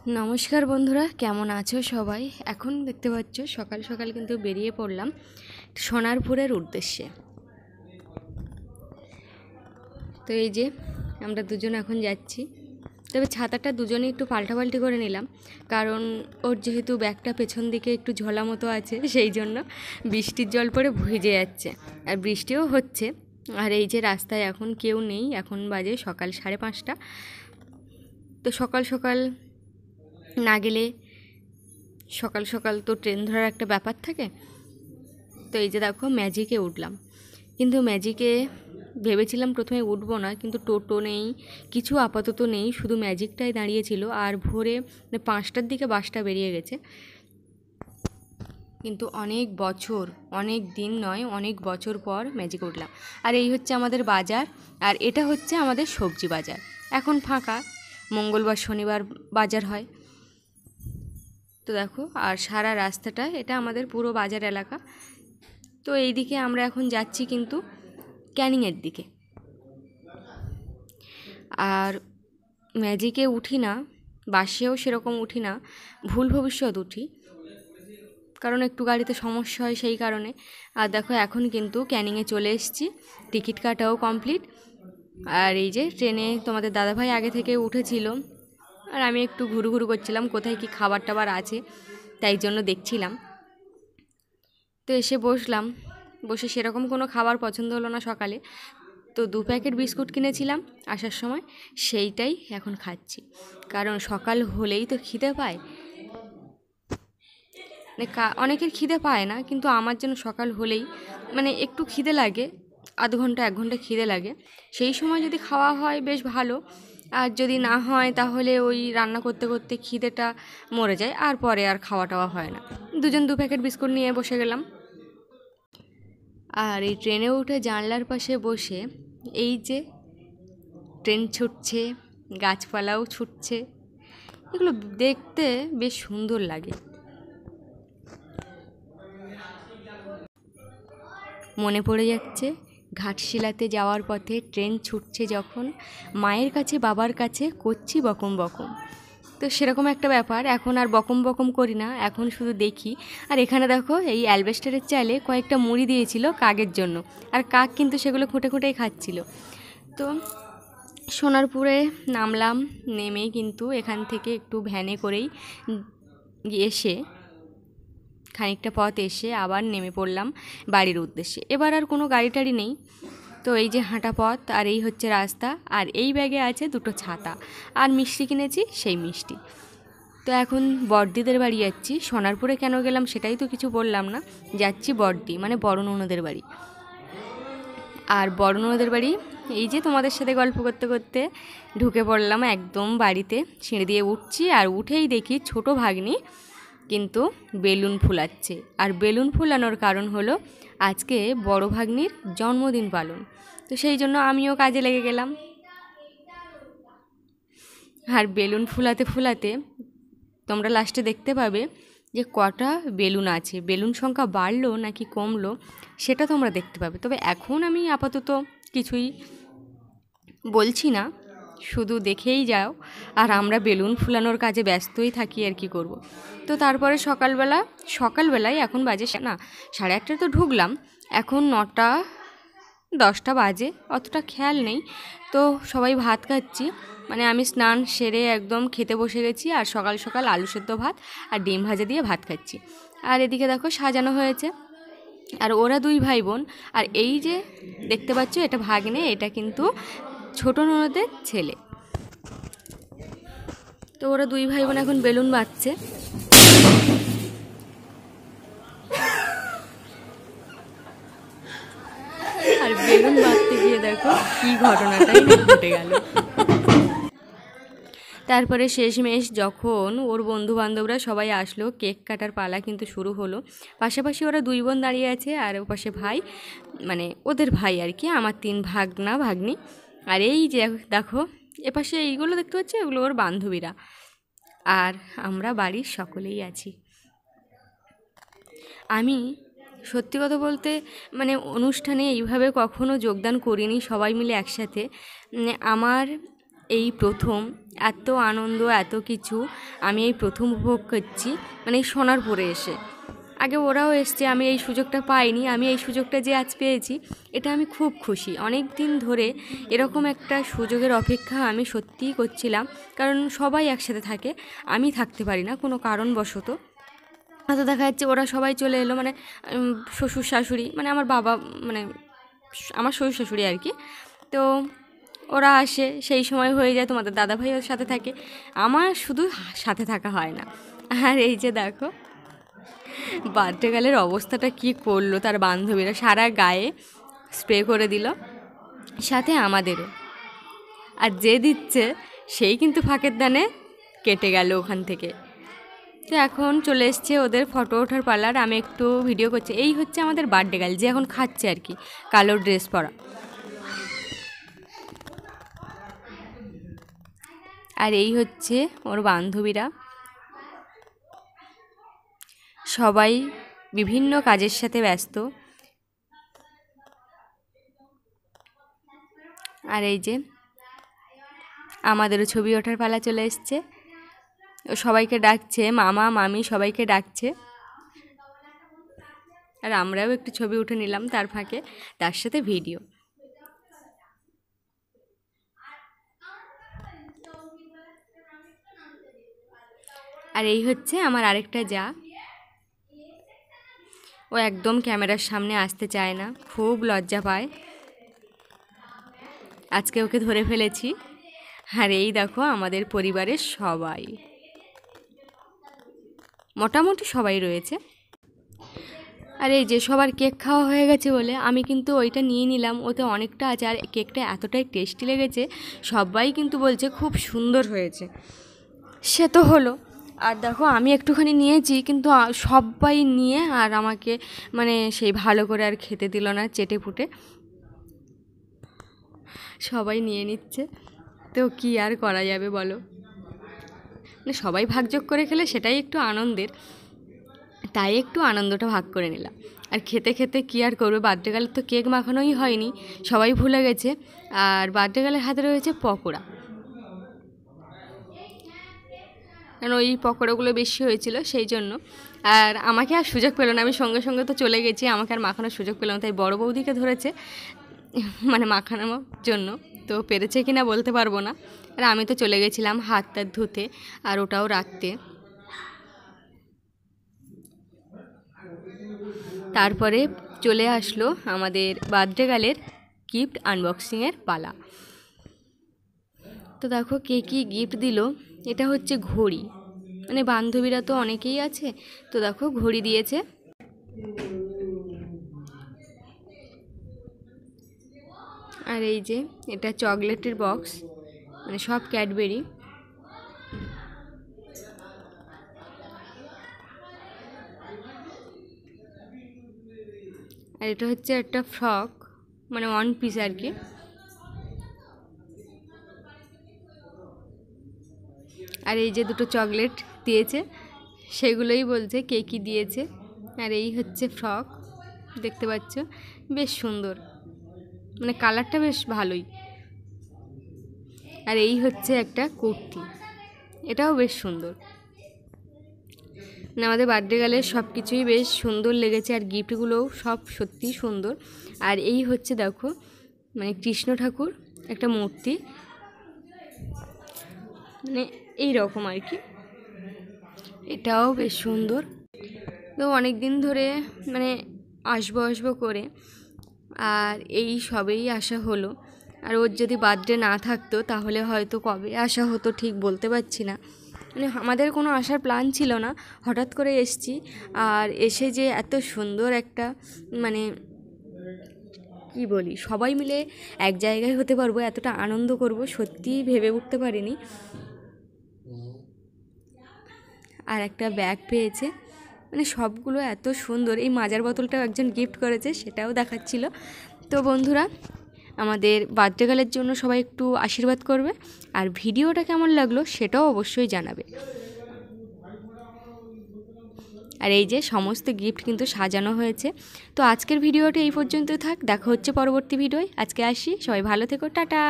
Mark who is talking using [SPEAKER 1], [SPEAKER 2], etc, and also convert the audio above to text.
[SPEAKER 1] নমস্কার বন্ধুরা, কেমন আছো সবাই? এখন দেখতে পাচ্ছ সকাল সকাল কিন্তু বেরিয়ে পড়লাম সোনারপুরের উদ্দেশ্যে। তো এই যে আমরা দুজন এখন যাচ্ছি, তবে ছাতাটা দুজনেই একটু পাল্টাপাল্টি করে নিলাম, কারণ ওর যেহেতু ব্যাগটা পেছন দিকে একটু ঝোলা মতো আছে, সেই জন্য বৃষ্টির জল পড়ে ভিজে যাচ্ছে, আর বৃষ্টিও হচ্ছে। আর এই যে রাস্তায় এখন কেউ নেই, এখন বাজে সকাল 5:30। তো সকাল সকাল না গেলে সকাল সকাল তো ট্রেন ধরার একটা ব্যাপার থাকে। তো এই যে দেখো ম্যাজিকে উঠলাম, কিন্তু ম্যাজিকে ভেবেছিলাম প্রথমে উঠবো না, কিন্তু টোটো নেই, কিছু আপাতত নেই, শুধু ম্যাজিকটাই দাঁড়িয়েছিল। আর ভোরে 5টার দিকে বাসটা বেরিয়ে গেছে। কিন্তু অনেক বছর, অনেক দিন নয়, অনেক বছর পর ম্যাজিক উঠলাম। আর এই হচ্ছে আমাদের বাজার, আর এটা হচ্ছে আমাদের সবজি বাজার। এখন ফাঁকা, মঙ্গলবার শনিবার বাজার হয়। তো দেখো, আর সারা রাস্তাটা এটা আমাদের পুরো বাজার এলাকা। তো এই দিকে আমরা এখন যাচ্ছি কিন্তু ক্যানিংয়ের দিকে। আর ম্যাজিকে উঠি না, বাসেও সেরকম উঠি না, ভুল ভবিষ্যৎ উঠি, কারণ একটু গাড়িতে সমস্যা হয় সেই কারণে। আর দেখো এখন কিন্তু ক্যানিংয়ে চলে এসেছি, টিকিট কাটাও কমপ্লিট। আর এই যে ট্রেনে তোমাদের দাদাভাই আগে থেকে উঠেছিল, আর আমি একটু ঘুরু ঘুরু করছিলাম কোথায় কি খাবার টাবার আছে, তাই জন্য দেখছিলাম। তো এসে বসলাম, বসে সেরকম কোনো খাবার পছন্দ হলো না সকালে, তো 2 প্যাকেট বিস্কুট কিনেছিলাম আসার সময়, সেইটাই এখন খাচ্ছি। কারণ সকাল হলেই তো খিদে পায়, মানে অনেকের খিদে পায় না, কিন্তু আমার জন্য সকাল হলেই মানে একটু খিদে লাগে, আধ ঘন্টা 1 ঘন্টা খিদে লাগে। সেই সময় যদি খাওয়া হয় বেশ ভালো, আর যদি না হয় তাহলে ওই রান্না করতে করতে খিদেটা মরে যায়, আর পরে আর খাওয়া টাওয়া হয় না। দুজন 2 প্যাকেট বিস্কুট নিয়ে বসে গেলাম। আর এই ট্রেনে উঠে জানলার পাশে বসে এই যে ট্রেন ছুটছে, গাছপালাও ছুটছে, এগুলো দেখতে বেশ সুন্দর লাগে। মনে পড়ে যাচ্ছে ঘাটশিলাতে যাওয়ার পথে ট্রেন ছুটছে যখন, মায়ের কাছে বাবার কাছে করছি বকম বকম। তো সেরকম একটা ব্যাপার, এখন আর বকম বকম করি না, এখন শুধু দেখি। আর এখানে দেখো এই অ্যালবেস্টারের চালে কয়েকটা মুড়ি দিয়েছিল কাকের জন্য, আর কাক কিন্তু সেগুলো খুঁটে খুঁটেই খাচ্ছিল। তো সোনারপুরে নামলাম, নেমে কিন্তু এখান থেকে একটু ভ্যানে করেই এসে খানিকটা পথ এসে আবার নেমে পড়লাম বাড়ির উদ্দেশ্যে। এবার আর কোনো গাড়ি টাড়ি নেই, তো এই যে হাঁটা পথ, আর এই হচ্ছে রাস্তা, আর এই ব্যাগে আছে 2টো ছাতা, আর মিষ্টি কিনেছি, সেই মিষ্টি। তো এখন বড়দিদের বাড়ি যাচ্ছি। সোনারপুরে কেন গেলাম সেটাই তো কিছু বললাম না, যাচ্ছি বড়দি মানে বড় ননদের বাড়ি। আর বড় ননদের বাড়ি এই যে তোমাদের সাথে গল্প করতে করতে ঢুকে পড়লাম একদম বাড়িতে, সিঁড়ি দিয়ে উঠছি, আর উঠেই দেখি ছোট ভাগ্নি কিন্তু বেলুন ফুলাচ্ছে। আর বেলুন ফুলানোর কারণ হলো আজকে বড় ভাগ্নির জন্মদিন পালন, তো সেই জন্য আমিও কাজে লেগে গেলাম। আর বেলুন ফুলাতে ফুলাতে তোমরা লাস্টে দেখতে পাবে যে কটা বেলুন আছে, বেলুন সংখ্যা বাড়লো নাকি কমলো সেটা তোমরা দেখতে পাবে। তবে এখন আমি আপাতত কিছুই বলছি না, শুধু দেখেই যাও, আর আমরা বেলুন ফুলানোর কাজে ব্যস্তই থাকি, আর কি করব। তো তারপরে সকালবেলায় এখন বাজে না 8:30 তো ঢুকলাম, এখন 9টা 10টা বাজে, অতটা খেয়াল নেই। তো সবাই ভাত খাচ্ছি, মানে আমি স্নান সেরে একদম খেতে বসে গেছি, আর সকাল সকাল আলু সেদ্ধ ভাত আর ডিম ভাজা দিয়ে ভাত খাচ্ছি। আর এদিকে দেখো সাজানো হয়েছে, আর ওরা 2 ভাই বোন। আর এই যে দেখতে পাচ্ছ এটা ভাগ্নে, এটা কিন্তু ছোট ননদের ছেলে। তো ওরা 2 ভাই বোন এখন বেলুন বাঁধছে। আর বেলুন বাঁধতে গিয়ে দেখো কি ঘটনাটাই ঘটে গেল। তারপরে শেষমেশ যখন ওর বন্ধু বান্ধবরা সবাই আসলো, কেক কাটার পালা কিন্তু শুরু হলো। পাশাপাশি ওরা 2 বোন দাঁড়িয়ে আছে, আর ও পাশে ভাই, মানে ওদের ভাই আর কি, আমার 3 ভাগনা ভাগ্নি। আর এই যে দেখো এপাশে এইগুলো দেখতে পাচ্ছি, এগুলো ওর বান্ধবীরা, আর আমরা বাড়ির সকলেই আছি। আমি সত্যি কথা বলতে মানে অনুষ্ঠানে এইভাবে কখনো যোগদান করিনি সবাই মিলে একসাথে। আমার এই প্রথম এত আনন্দ, এত কিছু আমি এই প্রথম উপভোগ করছি, মানে এই সোনারপুরে এসে। আগে ওরাও এসছে, আমি এই সুযোগটা পাইনি। আমি এই সুযোগটা যে আজ পেয়েছি, এটা আমি খুব খুশি। অনেক দিন ধরে এরকম একটা সুযোগের অপেক্ষা আমি সত্যিই করছিলাম, কারণ সবাই একসাথে থাকে, আমি থাকতে পারি না কোনো কারণবশত। হয়তো দেখা যাচ্ছে ওরা সবাই চলে এলো, মানে শ্বশুর শাশুড়ি, মানে আমার বাবা, মানে আমার শ্বশুর শাশুড়ি আর কি। তো ওরা আসে, সেই সময় হয়ে যায়, তোমাদের দাদাভাই ওর সাথে থাকে, আমার শুধু সাথে থাকা হয় না। আর এই যে দেখো বার্থডে গার্লের অবস্থাটা কি করলো, তার বান্ধবীরা সারা গায়ে স্প্রে করে দিল, সাথে আমাদেরও। আর যে দিচ্ছে সেই কিন্তু ফাঁকের দানে কেটে গেল ওখান থেকে। তো এখন চলে এসছে ওদের ফটো ওঠার পার্লার, আমি একটু ভিডিও করছি। এই হচ্ছে আমাদের বার্থডে গার্ল, যে এখন খাচ্ছে আর কি, কালো ড্রেস পরা। আর এই হচ্ছে ওর বান্ধবীরা, সবাই বিভিন্ন কাজের সাথে ব্যস্ত। আর এই যে আমাদেরও ছবি ওঠার পালা চলে এসছে, ও সবাইকে ডাকছে, মামা মামি সবাইকে ডাকছে। আর আমরাও একটু ছবি উঠে নিলাম তার ফাঁকে, তার সাথে ভিডিও। আর এই হচ্ছে আমার আরেকটা যা, ও একদম ক্যামেরার সামনে আসতে চায় না, খুব লজ্জা পায়। আজকে ওকে ধরে ফেলেছি। আর এই দেখো আমাদের পরিবারের সবাই, মোটামুটি সবাই রয়েছে। আর এই যে সবার কেক খাওয়া হয়ে গেছে বলে আমি কিন্তু ওইটা নিয়ে নিলাম, ওতে অনেকটা আছে। আর কেকটা এতটাই টেস্টি লেগেছে, সবাই কিন্তু বলছে খুব সুন্দর হয়েছে। সে তো হলো, আর দেখো আমি একটুখানি নিয়েছি, কিন্তু সবাই নিয়ে আর আমাকে মানে সেই ভালো করে আর খেতে দিল না, চেটে ফুটে সবাই নিয়ে নিচ্ছে। তো কি আর করা যাবে বলো, মানে সবাই ভাগযোগ করে খেলে সেটাই একটু আনন্দের, তাই একটু আনন্দটা ভাগ করে নিলাম। আর খেতে খেতে কী আর করবে, বার্থডে গার্লের তো কেক মাখানোই হয়নি, সবাই ভুলে গেছে। আর বার্থডে গার্লের হাতে রয়েছে পকোড়া, কারণ ওই পকোড়াগুলো বেশি হয়েছিল সেই জন্য। আর আমাকে আর সুযোগ পেল না, আমি সঙ্গে সঙ্গে তো চলে গেছি, আমাকে আর মাখানোর সুযোগ পেলাম, তাই বড় বৌদিকে ধরেছে মানে মাখানোর জন্য। তো পেরেছে কি না বলতে পারবো না। আর আমি তো চলে গেছিলাম হাত টাত ধুতে আর ওটাও রাখতে। তারপরে চলে আসলো আমাদের বার্থডে গার্লের গিফট আনবক্সিংয়ের পালা। তো দেখো কে কী গিফট দিল। এটা হচ্ছে ঘড়ি, মানে বান্ধবীরা তো অনেকেই আছে, তো দেখো ঘড়ি দিয়েছে। আর এই যে এটা চকলেটের বক্স, মানে সব ক্যাডবেরি। আর এটা হচ্ছে একটা ফ্রক, মানে ওয়ান পিস আর কি। আর এই যে দুটো চকলেট দিয়েছে, সেগুলোই বলছে কে কী দিয়েছে। আর এই হচ্ছে ফ্রক, দেখতে পাচ্ছ বেশ সুন্দর, মানে কালারটা বেশ ভালোই। আর এই হচ্ছে একটা কুর্তি, এটাও বেশ সুন্দর। মানে আমাদের বার্থডে গার্লের সব কিছুই বেশ সুন্দর লেগেছে, আর গিফটগুলোও সব সত্যিই সুন্দর। আর এই হচ্ছে দেখো, মানে কৃষ্ণ ঠাকুর একটা মূর্তি, মানে এই রকম আর কি, এটাও বেশ সুন্দর। তো অনেক দিন ধরে মানে আসবো করে, আর এই সবেই আসা হলো। আর ওর যদি বার্থডে না থাকতো তাহলে হয়তো কবে আসা হতো ঠিক বলতে পারছি না, মানে আমাদের কোনো আসার প্ল্যান ছিল না, হঠাৎ করে এসেছি। আর এসে যে এত সুন্দর একটা, মানে কি বলি, সবাই মিলে এক জায়গায় হতে পারবো, এতটা আনন্দ করব সত্যিই ভেবে উঠতে পারিনি। আর একটা ব্যাগ পেয়েছে, মানে সবগুলো এত সুন্দর। এই মাজার বোতলটাও একজন গিফট করেছে, সেটাও দেখাচ্ছিল। তো বন্ধুরা, আমাদের বার্থডে গার্লের জন্য সবাই একটু আশীর্বাদ করবে, আর ভিডিওটা কেমন লাগলো সেটাও অবশ্যই জানাবে। আর এই যে সমস্ত গিফট কিন্তু সাজানো হয়েছে। তো আজকের ভিডিওটা এই পর্যন্ত থাক, দেখা হচ্ছে পরবর্তী ভিডিওয়। আজকে আসি, সবাই ভালো থেকো, টাটা।